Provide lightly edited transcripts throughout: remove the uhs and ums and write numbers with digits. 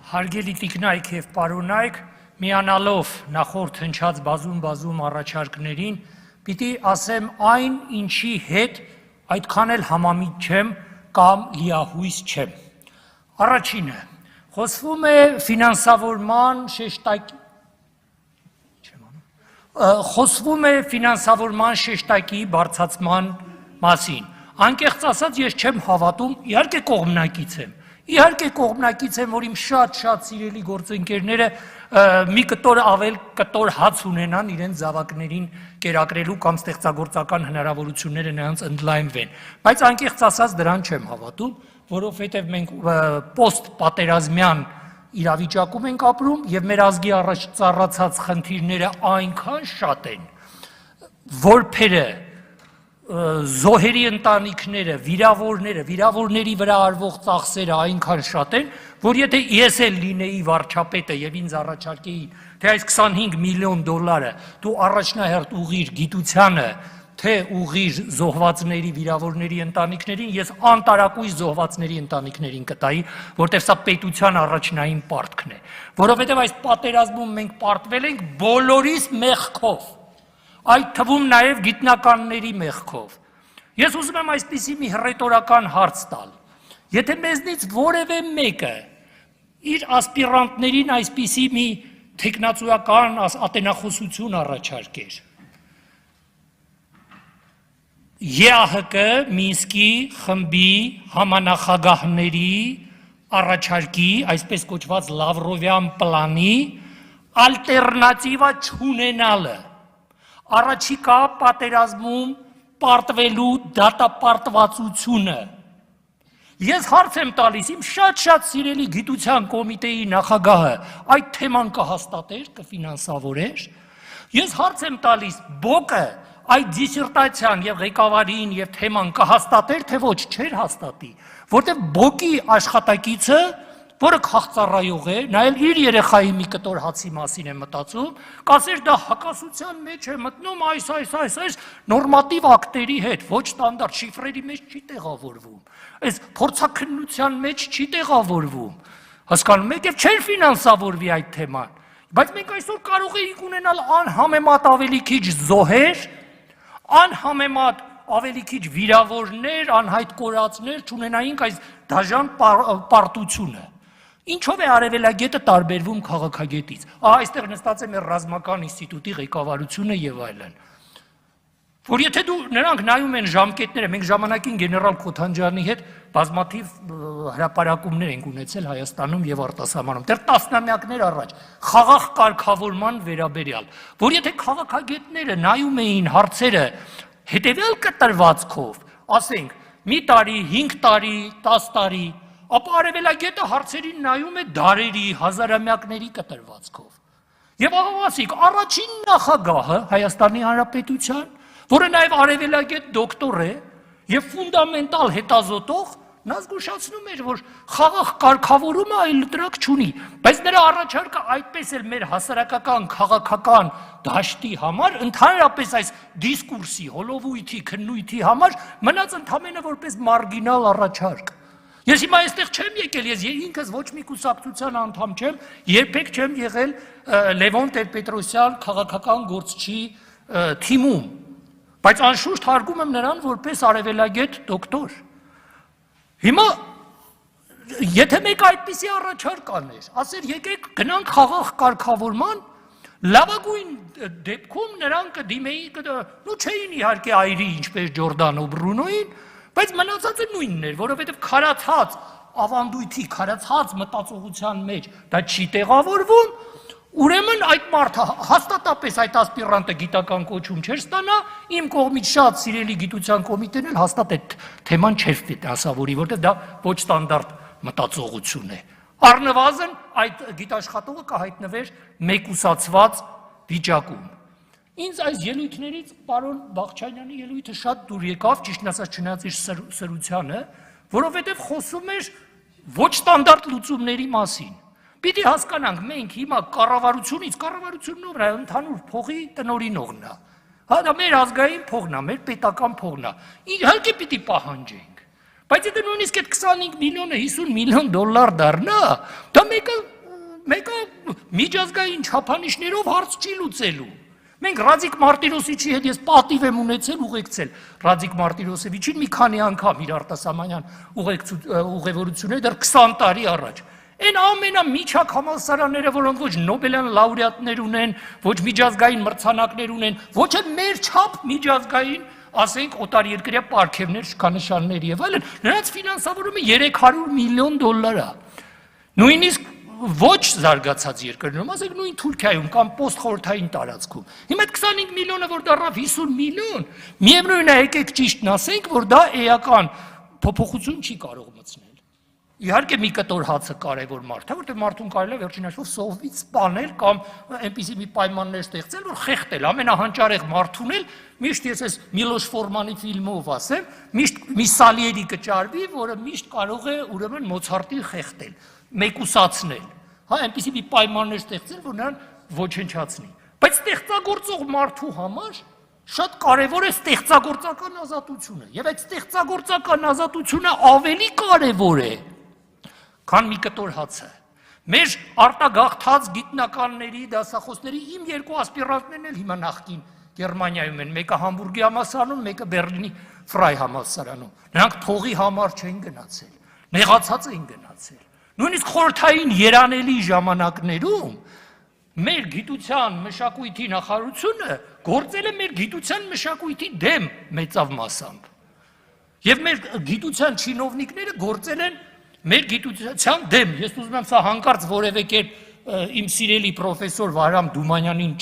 Հարգելի տիկնայք և պարոնայք, միանալով նախորդ հնչած բազում առաջարկներին, պիտի ասեմ այն, ինչի հետ այդքան էլ համամիտ չեմ կամ լիահույս չեմ։ Առաջինը, խոսվում է ֆինանսավորման շեշտակի բարձրացման մասին։ Անկեղծ ասած, ես չեմ հավատում, իհարկե կողմնակից եմ, որ իմ շատ սիրելի գործընկերները մի կտոր հաց ունենան իրենց զավակներին կերակրելու կամ ստեղծագործական հնարավորությունները նրանց ընդլայնվեն, բայց անկեղծ ասած դրան չեմ հավատում, որովհետև մենք պոստպատերազմյան իրավիճակում ենք ապրում եւ մեր ազգի առաջ ծառացած խնդիրները այնքան շատ են, որբերը զոհերի ընտանիքները, վիրավորների վրա արվող ծախսերը այնքան շատ են, որ եթե ես էլ լինեի վարչապետը եւ ինձ առաջարկեի, թե այս 25 միլիոն դոլարը դու առաջնահերթ ուղղիր գիտությանը, թե ուղղիր զոհվածների, վիրավորների ընտանիքներին, ես անտարակույս զոհվածների ընտանիքներին կտայի, որտեղ սա պետության առաջնային պարտքն է, որովհետեւ այս պատերազմում մենք պարտվել ենք բոլորիս մեղքով, այդ թվում նաև գիտնականների մեղքով։ Ես ուզում եմ այսպիսի մի հռետորական հարց տալ։ Եթե մեզնից որևէ մեկը իր ասպիրանտներին այսպիսի մի թեկնածուական ատենախոսություն առաջարկեր, ԵԱՀԿ Մինսկի խմբի համանախագահների առաջարկի, այսպես կոչված Լավրովյան պլանի ալտերնատիվա չունենալը, առաջիկա պատերազմում պարտվելու դատապարտվածությունը։ Ես հարց եմ տալիս, իմ շատ սիրելի գիտության կոմիտեի նախագահը այդ թեման կհաստատեր, կֆինանսավորեր։ Ես հարց եմ տալիս, ԲՕԿ-ը այդ դիսերտացիան եւ ղեկավարին եւ թեման կհաստատեր, թե ոչ, չէր հաստատի, որտեղ ԲՕԿ-ի աշխատակիցը, որը քաղծառայող է, նա էլ իր երեխայի մի կտոր հացի մասին է մտածում, կասեր դա հակասության մեջ է մտնում այս նորմատիվ ակտերի հետ, ոչ ստանդարտ շիֆրերի մեջ չի տեղավորվում, այս փորձաքննության մեջ չի տեղավորվում, հասկանում եք, եւ չէր ֆինանսավորվի այդ թեման, բայց մենք այսօր կարող էինք ունենալ անհամեմատ ավելի քիչ զոհեր, անհամեմատ ավելի քիչ վիրավորներ, անհայտ կորածներ, չունենայինք այս դաժան պարտությունը։ Ինչով է արևելագետը տարբերվում քաղաքագետից։ Այստեղ նստած է մեր ռազմական ինստիտուտի ղեկավարությունը եւ այլն։ Որ եթե նրանք նայում են ժամկետները, մենք ժամանակին գեներալ Քոթանջյանի հետ բազմաթիվ հրապարակումներ ենք ունեցել Հայաստանում եւ արտասահմանում, դեռ տասնամյակներ առաջ, խաղաղ կարգավորման վերաբերյալ, որ եթե քաղաքագետները նայում էին հարցերը հետեւյալ կտրվածքով, ասենք, մի տարի, 5 տարի, 10 տարի, ապա արևելագետը հարցերին նայում է դարերի, հազարամյակների կտրվածքով։ Եվ ասիկ, առաջին նախագահը Հայաստանի Հանրապետության, որը նաև արևելագետ դոկտոր է եւ ֆունդամենտալ հետազոտող, նա զգուշացնում էր, որ խաղաղ կարգավորումը այլ դրակ չունի, բայց նրա առաջարկը այդպես էլ մեր հասարակական քաղաքական դաշտի համար, ընդհանրապես այս դիսկուրսի, հոլովույթի, քննույթի համար մնաց ընդամենը որպես մարգինալ առաջարկ։ Ես հիմա այստեղ չեմ եկել, ես ինքս ոչ մի կուսակցության անդամ չեմ, երբեք չեմ եղել Լևոն Տեր-Պետրոսյան քաղաքական գործչի թիմում, բայց անշուշտ հարգում եմ նրան որպես արևելագետ դոկտոր։ Հիմա եթե մեկ այդպիսի առաջարկ աներ, ասեր եկեք գնանք խաղաղ կարգավորման, լավագույն դեպքում նրանք կդիմեին, չէին իհարկե այրի ինչպես Ջորդանո Բրունոին, բայց մնացածը նույնն էր, որովհետև քարացած ավանդույթի, քարացած մտածողության մեջ դա չի տեղավորվում, ուրեմն այդ մարդը հաստատապես այդ ասպիրանտը գիտական կոչում չէր ստանա, իմ կողմից շատ սիրելի գիտության կոմիտեն էլ հաստատ այդ թեման չէր ֆինանսավորի, որտեղ դա ոչ ստանդարտ մտածողություն է։ Առնվազն այդ գիտաշխատողը կհայտնվեր մեկուսացված վիճակում։ Ինձ այս ելույթներից պարոն Բաղչանյանի ելույթը շատ դուր եկավ, ճիշտն ասած չնայած իր սրությանը, որովհետև խոսում էր ոչ ստանդարտ լուծումների մասին։ Պիտի հասկանանք, մենք հիմա կառավարությունն ով է, ընդհանուր փողի տնօրինողն է։ Դա մեր ազգային փողն է, մեր պետական փողն է։ Իհարկե պիտի պահանջենք, Բայց եթե նույնիսկ այդ 25 միլիոնը 50 միլիոն դոլար դառնա, դա մեկը միջազգային չափանիշներով հարց չի լուծելու։ Մենք Ռադիկ Մարտիրոսիչի հետ ես պատիվ եմ ունեցել ուղեկցել Ռադիկ Մարտիրոսեվիչին մի քանի անգամ իր արտասահմանյան ուղևորությունները դեռ 20 տարի առաջ։ Այն ամենամիջակ համալսարանները, որոնք ոչ Նոբելյան լաուրեատներ ունեն, ոչ միջազգային մրցանակներ ունեն, ոչ էլ մեր չափ միջազգային, ասենք օտարերկրյա պարգևներ, շքանշաններ եւ այլն, նրանց ֆինանսավորումը 300 միլիոն դոլար է։ Նույնիսկ ոչ զարգացած երկրներում, ասենք նույն Թուրքիայում կամ պոստխորհրդային տարածքում։ Հիմա այդ 25 միլիոնը որ դառավ 50 միլիոն, միևնույն է եկեք ճիշտն ասենք, որ դա էական փոփոխություն չի կարող մտցնել։ Իհարկե մի կտոր հացը կարևոր մարդ է, որտեղ մարդուն կարելի է վերջին հաշվով սովից սպանել կամ այնպիսի մի պայմաններ ստեղծել, որ խեղդել, ամենահանճարեղ մարդուն էլ միշտ ես այս Միլոշ Ֆորմանի ֆիլմով ասեմ, միշտ մի Սալիերի կճարվի, որը միշտ կարող է ուրեմն Մոցարտին խեղդել, մեկուսացնել, հա, այնպիսի մի պայմաններ ստեղծել, որ նրան ոչնչացնի։ Բայց ստեղծագործող մարդու համար շատ կարևոր է ստեղծագործական ազատությունը, եւ այդ ստեղծագործական ազատությունը ավելի կարևոր է, քան մի կտոր հացը։ Մեր արտագաղթած գիտնականների, դասախոսների իմ երկու ասպիրանտներն էլ հիմա նախկին Գերմանիայում են, մեկը Համբուրգի համալսարանում, մեկը Բերլինի Ֆրայ համալսարանում։ Նրանք փողի համար չեն գնացել, նեղացած են գնացել։ Նույնիսկ խորհրդային երանելի ժամանակներում մեր գիտության մշակույթի նախարարությունը գործել է մեր գիտության մշակույթի դեմ մեծավ մասամբ։ Եվ մեր գիտության չինովնիկները գործել են մեր գիտության դեմ։ Ես ուզում եմ սա հանկարծ որևէ կերպ իմ սիրելի պրոֆեսոր Վահրամ Դումանյանին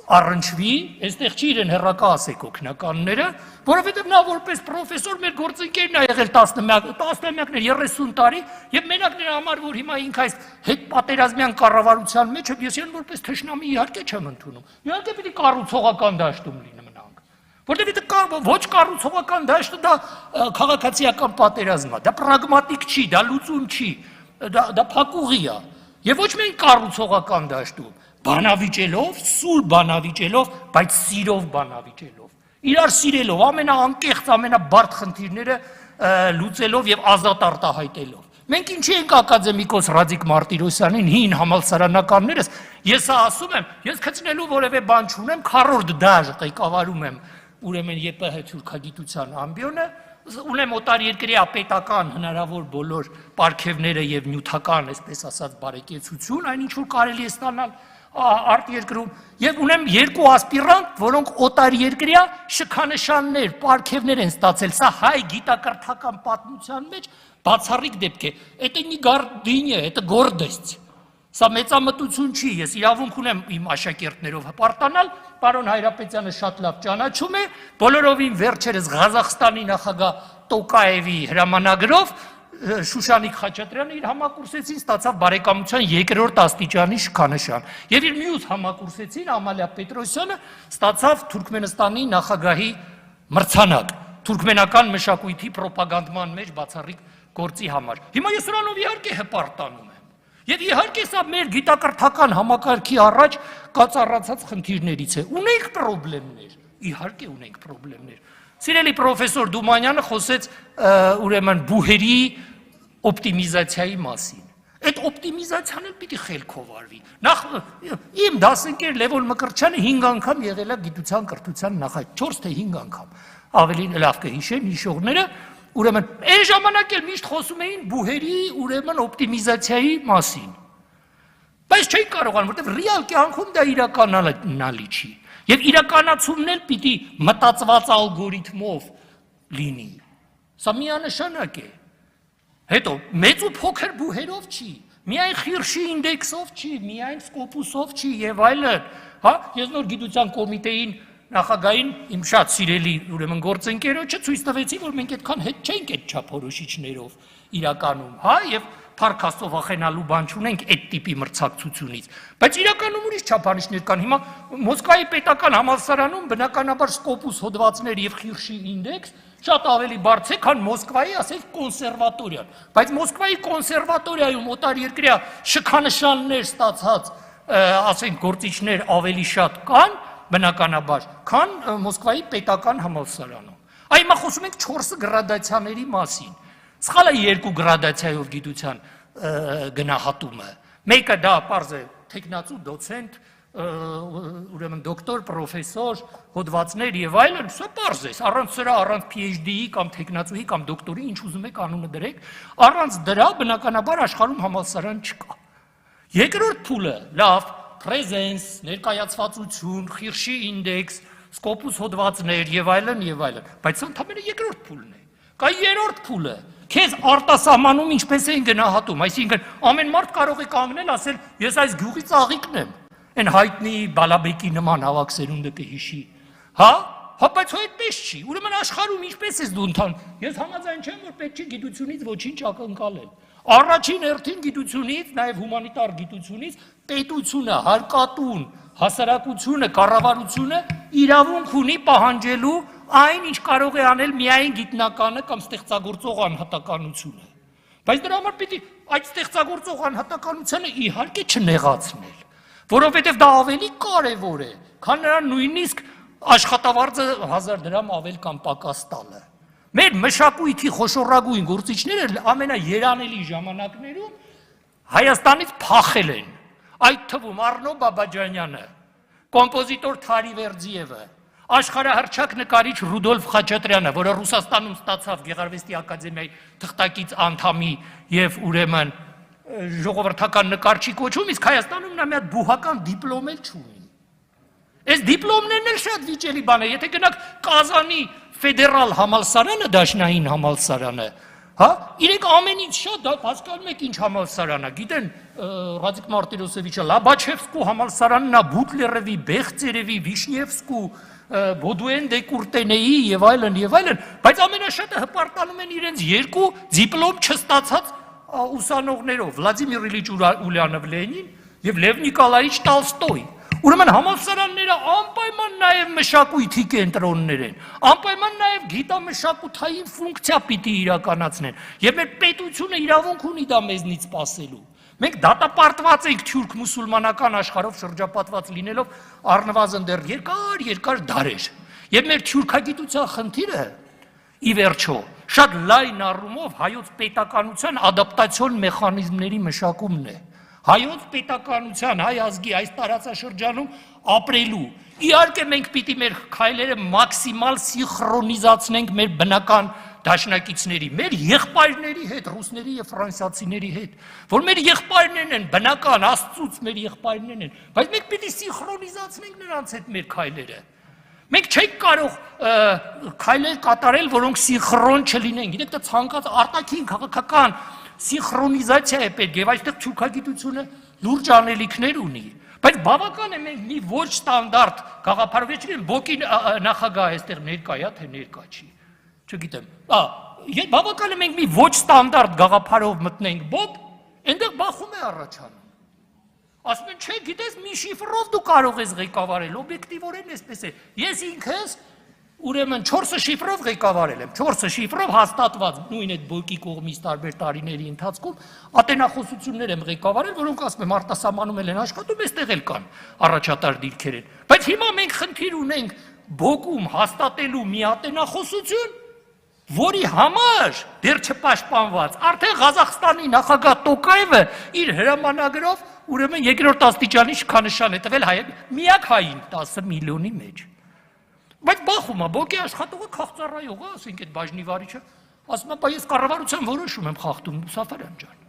առնչվի, այստեղ չի իրեն հեռակա ասեք օգնականները, որովհետև նա որպես պրոֆեսոր մեր գործընկերն է եղել տասնամյակներ 30 տարի, եւ մենակ նրա համար, որ հիմա ինք այս հետպատերազմյան կառավարության մեջ է, ես իրեն որպես թշնամի իհարկե չեմ ընդունում։ Իհարկե պիտի կառուցողական դաշտում լինի մնանք։ Որտեղ ոչ կառուցողական դաշտը դա քաղաքացիական պատերազմ է, դա պրագմատիկ չի, դա լուծում չի, դա փակուղի է։ Եվ ոչ միայն կառուցողական դաշտում, բանավիճելով, սուր բանավիճելով, բայց սիրով բանավիճելով, իրար սիրելով, ամենաանկեղծ, ամենաբարդ խնդիրները լուծելով եւ ազատ արտահայտելով։ Մենք ինչի ենք ակադեմիկոս Ռադիկ Մարտիրոսյանին, հին համալսարանականներս, ես ասում եմ, ես քծնելու որևէ բան չունեմ, քառորդ դաշ ղեկավարում եմ, ուրեմն ԵՊՀ թուրքագիտության ամբիոնը, ունեմ օտարերկրյա պետական հնարավոր բոլոր պարգևները եւ նյութական, այսպես ասած, բարեկեցություն, այն ինչ որ կարելի է ստանալ արտերկրում, եւ ունեմ երկու ասպիրանտ, որոնք օտարերկրյա շքանշաններ, պարգևներ են ստացել։ Սա հայ գիտակրթական պատմության մեջ բացառիկ դեպք է։ Это не гордыня, это гордость։ Սա մեծամտություն չի, ես իրավունք ունեմ իմ աշակերտներով հպարտանալ, պարոն Հայրապետյանը շատ լավ ճանաչում է, բոլորովին վերջերս Ղազախստանի նախագահ Տոկաևի հրամանագրով Շուշանիկ Խաչատրյանը իր համակուրսեցին ստացավ բարեկամության 2-րդ աստիճանի շքանշան, եւ իր մյուս համակուրսեցին Ամալիա Պետրոսյանը ստացավ Թուրքմենստանի նախագահի մրցանակ, թուրքմենական մշակույթի պրոպագանդման մեջ բացառիկ գործի համար։ Հիմա ես նրանով իհարկե հպարտանում եմ։ Եվ իհարկե սա մեր գիտակրթական համակարգի առաջ կածառացած խնդիրներից է։ Ունենք պրոբլեմներ, իհարկե ունենք պրոբլեմներ։ Սիրելի պրոֆեսոր Դումանյանը խոսեց ուրեմն բուհերի օպտիմիզացիայի մասին։ Այդ օպտիմիզացիան էլ պիտի խելքով արվի։ Նախ իմ դասընկեր Լևոն Մկրտչյանը 5 անգամ եղել է գիտության կրթության նախագահ, 4 թե 5 անգամ։ Ավելի լավ կհիշեն հիշողները, ուրեմն այն ժամանակ էլ միշտ խոսում էին բուհերի ուրեմն օպտիմիզացիայի մասին։ Բայց չէին կարողանում, որտեղ ռեալ կյանքում դա իրականանալի չի։ Եվ իրականացումն էլ պիտի մտածված ալգորիթմով լինի։ Սա միանշանակ է։ Հետո մեծ ու փոքր բուհերով չի, միայն Խիրշի ինդեքսով չի, միայն Սկոպուսով չի եւ այլն, հա, ես նոր գիտության կոմիտեին նախագահին իմ շատ սիրելի ուրեմն գործընկերոջը ցույց տվեցի, որ մենք այդքան հետ չենք այդ չափորոշիչներով իրականում, հա, եւ Փարքաստով վախենալու բան չունենք այդ տիպի մրցակցությունից, բայց իրականում ուրիշ չափանիշներ կան։ Հիմա Մոսկվայի պետական համալսարանում բնականաբար Սկոպուս հոդվածներ եւ Խիրշի ինդեքս շատ ավելի բարձր է, քան Մոսկվայի, ասենք, կոնսերվատորիան, բայց Մոսկվայի կոնսերվատորիայում օտարերկրյա շքանշաններ ստացած, ասենք, գործիչներ ավելի շատ կան, բնականաբար, քան Մոսկվայի պետական համալսարանում։ Այմա խոսում ենք 4 գրադացիաների մասին։ Սխալ է 2 գրադացիայով գիտության գնահատումը։ Մեկը դա պարզ է տեխնացու դոցենտ, ուրեմն դոկտոր, պրոֆեսոր, հոդվածներ եւ այլն, սա պարզ է, առանց սրա, առանց PhD-ի կամ տեխնացուի կամ դոկտորի, ինչ ուզում եք անունը դրեք, առանց դրա բնականաբար աշխարհում համալսարան չկա։ Երկրորդ փուլը, լավ, presence, ներկայացվածություն, խիրշի ինդեքս, սկոպուս հոդվածներ եւ այլն եւ այլն, բայց սա ընդհանրապես երկրորդ փուլն է։ Կա երրորդ փուլը, քեզ արտասահմանում ինչպես են գնահատում, այսինքն ամեն մարդ կարող է կանգնել ասել, ես այս գյուղի ծաղիկն եմ, այն հայտնի Բալաբեկի նման ավակ սերունդը կհիշի, հա, բայց այդպես չի, ուրեմն աշխարհում ինչպես ես դու ընթան, ես համաձայն չեմ, որ պետք չի գիտությունից ոչինչ ակնկալել, առաջին հերթին գիտությունից, նաև հումանիտար գիտությունից, պետությունը, հարկատուն, հասարակությունը, կառավարությունը իրավունք ունի պահանջելու այն, ինչ կարող է անել միայն գիտնականը կամ ստեղծագործող անհատականությունը։ Բայց դրա համար պիտի այդ ստեղծագործող անհատականությունը իհարկե չնեղացնել, որովհետև դա ավելի կարևոր է, քան նրան նույնիսկ աշխատավարձը 1000 դրամ ավել կամ պակաս տալը։ Մեր մշակույթի խոշորագույն գործիչները ամենաերանելի ժամանակներում Հայաստանից փախել են, այդ թվում Առնո Բաբաջանյանը, կոմպոզիտոր Թարիվերդիևը, աշխարհահռչակ նկարիչ Ռուդոլֆ Խաչատրյանը, որը Ռուսաստանում ստացավ Գեղարվեստի ակադեմիայի թղթակից անդամի եւ ուրեմն ժողովրդական նկարչի կոչում, իսկ Հայաստանում նա մի հատ բուհական դիպլոմ էլ չունի։ Այս դիպլոմներն էլ շատ վիճելի բան է, եթե գնաք Կազանի ֆեդերալ համալսարանը, դաշնային համալսարանը, հա, իրենք ամենից շատ հասկանում եք ինչ համալսարան է, գիտեն Ռադիկ Մարտիրոսևիչը Լաբաչևսկու համալսարանն է, Բուտլերովի, Բեղծերևի, Վիշնևսկու, Բոդուեն դե Կուրտենեի եւ այլն, բայց ամենաշատը հպարտանում են իրենց 2 դիպլոմ չստացած ուսանողներով, Վլադիմիր Իլիչ Ուլյանով Լենին եւ Լև Նիկոլայիչ Տոլստոյ։ Ուրեմն համալսարանները անպայման նաև մշակույթի կենտրոններ են, անպայման նաև գիտամշակութային ֆունկցիա պիտի իրականացնեն, եւ մեր պետությունը իրավունք ունի դա մեզնից սպասելու։ Մենք դատապարտված ենք թուրք մուսուլմանական աշխարհով շրջապատված լինելով առնվազն դեռ երկար դարեր։ Եվ մեր թուրքագիտության խնդիրը ի վերջո շատ լայն առումով հայոց պետականության ադապտացիոն մեխանիզմների մշակումն է։ Հայոց պետականության, հայ ազգի այս տարածաշրջանում ապրելու։ Իհարկե մենք պիտի մեր քայլերը մաքսիմալ սինխրոնիզացնենք մեր բնական դաշնակիցների, մեր եղբայրների հետ, ռուսների եւ ֆրանսիացիների հետ, որ մեր եղբայրներն են, բնական աստծուց մեր եղբայրներն են, բայց մենք պիտի սինխրոնիզացնենք նրանց հետ մեր քայլերը։ Մենք չենք կարող քայլեր կատարել, որոնք սինխրոն չլինեն։ Գիտեք, դա ցանկացած արտաքին քաղաքական սինխրոնիզացիա է պետք, եւ այստեղ թուրքագիտությունը լուրջ անելիքներ ունի, բայց բավական է մենք մի ոչ ստանդարտ գաղափարով չգիտեմ, Բոկի նախագահը այստեղ ներկա է, թե ներկա չի, չգիտեմ, բավական է մենք մի ոչ ստանդարտ գաղափարով մտնենք Բոկ, այնտեղ բախում է առաջանում, ասում են, չէ, գիտես, մի շիֆրով դու կարող ես ղեկավարել, օբյեկտիվորեն այսպես է, ես ինքս ուրեմն 4 շիֆրով ղեկավարել եմ, 4 շիֆրով հաստատված նույն այդ Բոկի կողմից տարբեր տարիների ընթացքում ատենախոսություններ եմ ղեկավարել, որոնք ասում եմ արտասահմանում են աշխատում, այստեղ էլ կան առաջատար դիրքեր են։ Բայց հիմա մենք խնդիր ունենք Բոկում հաստատելու մի ատենախոսություն, որի համար դեռ չպաշտպանված, արդեն Ղազախստանի նախագահ Տոկաևը իր հրամանագրով ուրեմն երկրորդ աստիճանի շքանշան է տվել միակ հային 10 միլիոնի մեջ։ Բայց բախում է, Բոկի աշխատողը քաղծառայող է, ասենք այդ բաժնի վարիչը, ասում է, բայց ես կառավարության որոշում եմ խախտում, Սաֆարյան ջան։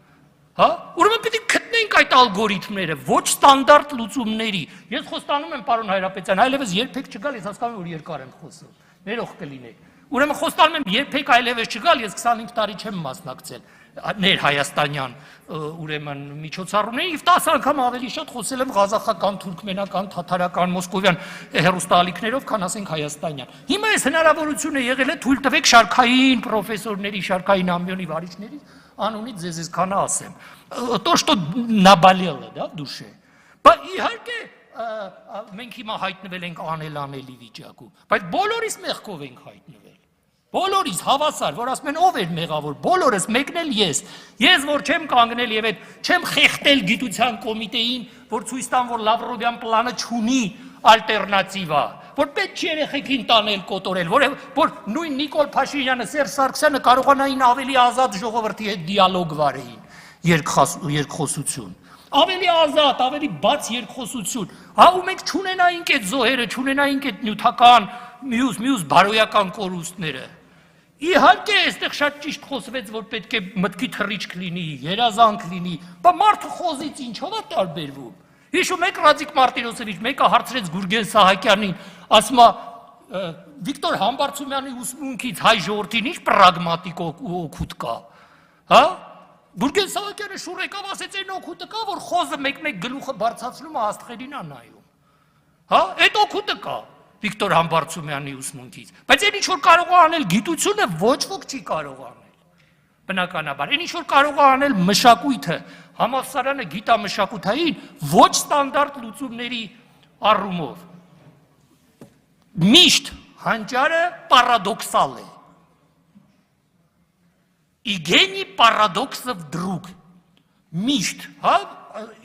Հա, ուրեմն պիտի գտնենք այդ ալգորիթմները, ոչ ստանդարտ լուծումների։ Ես խոստանում եմ, պարոն Հայրապետյան, այլևս երբեք չգալ, ես հասկանում եմ, որ երկար եմ խոսում։ Ներող կլինեք։ Ուրեմն խոստանում եմ, երբեք այլևս չգալ, ես 25 տարի չեմ մասնակցել ներհայաստանյան ուրեմն միջոցառումների եւ 10 անգամ ավելի շատ խոսել եմ ղազախական, թուրքմենական, թաթարական, մոսկովյան հեռուստաալիքներով, քան ասենք հայաստանյան։ Հիմա այս հնարավորությունը եղել է թույլ տվեք շարքային պրոֆեսորների, շարքային ամբիոնի վարիչների անունից ձեզ քանա ասեմ։ То, что наболело, да, в душе։ Բայց իհարկե մենք հիմա հայտնվել ենք անելանելի վիճակում, բայց բոլորիս մեղքով ենք հայտնվել։ Բոլորիս հավասար, որ ասում են ով էր մեղավոր, բոլորս մեկն էլ ես որ չեմ կանգնել եւ այդ չեմ խեղտել գիտության կոմիտեին, որ ցույց տամ, որ Լավրովյան պլանը չունի ալտերնատիվա, որ պետք չի երեխեքին տանել կոտորել, որ նույն Նիկոլ Փաշինյանը, Սերժ Սարգսյանը կարողանային ավելի ազատ ժողովրդի հետ դիալոգ վարեին, երկխոսություն, ավելի ազատ, ավելի բաց երկխոսություն, հա ու մենք չունենայինք այդ զոհերը, չունենայինք այդ նյութական մյուս բարոյական կորուստները։ Իհարկե, այստեղ շատ ճիշտ խոսվեց, որ պետք է մտքի թռիչք լինի, երազանք լինի, բայց մարդը խոզից ինչով է տարբերվում։ Հիշում եք Ռադիկ Մարտիրոսևիչ, մեկը հարցրեց Գուրգեն Սահակյանին, ասում է Վիկտոր Համբարձումյանի ուսմունքից հայ ժողովրդին ինչ պրագմատիկ օգուտ կա, հա։ Գուրգեն Սահակյանը շուռ եկավ, ասեց այն օգուտը կա, որ խոզը մեկ-մեկ գլուխը բարձրացնում է աստղերին է նայում, հա, այդ օգուտը կա Վիկտոր Համբարձումյանի ուսմունքից, բայց այն ինչ որ կարող է անել գիտությունը, ոչ ոք չի կարող անել, բնականաբար, այն ինչ որ կարող է անել մշակույթը, համալսարանը գիտամշակութային ոչ ստանդարտ լուծումների առումով, միշտ հանճարը պարադոքսալ է, и гений парадоксов друг, мишт,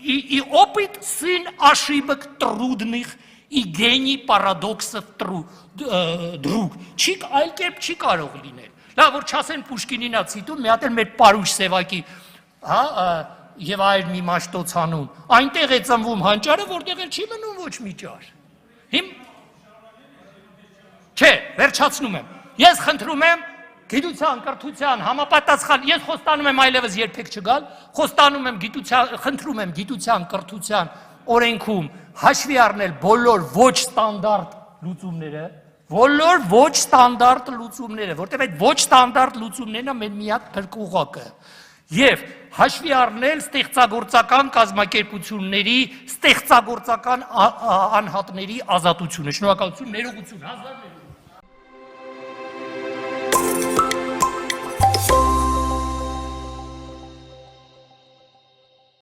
и опыт сын ошибок трудных, и гений парадоксов друг, չիկ այլ կերպ չի կարող լինել, լավ որ չասեն Պուշկինին է ցիտում, մի հատ էլ մեր Պարուշ Սևակի, հա, եւ այլ մի մաշտոցանուն, այնտեղ է ծնվում հանճարը, որտեղ էլ չի մնում ոչ մի ճար, չէ, վերջացնում եմ, ես խնդրում եմ գիտության, կրթության, համապատասխան, ես խոստանում եմ այլևս երբեք չգալ, խոստանում եմ խնդրում եմ գիտության, կրթության օրենքում հաշվի առնել բոլոր ոչ ստանդարտ լուծումները, որտեղ այդ ոչ ստանդարտ լուծումներն են մեր միակ փրկուղակը, եւ հաշվի առնել ստեղծագործական կազմակերպությունների, ստեղծագործական անհատների ազատությունը, շնորհակալություն, ներողություն, հազար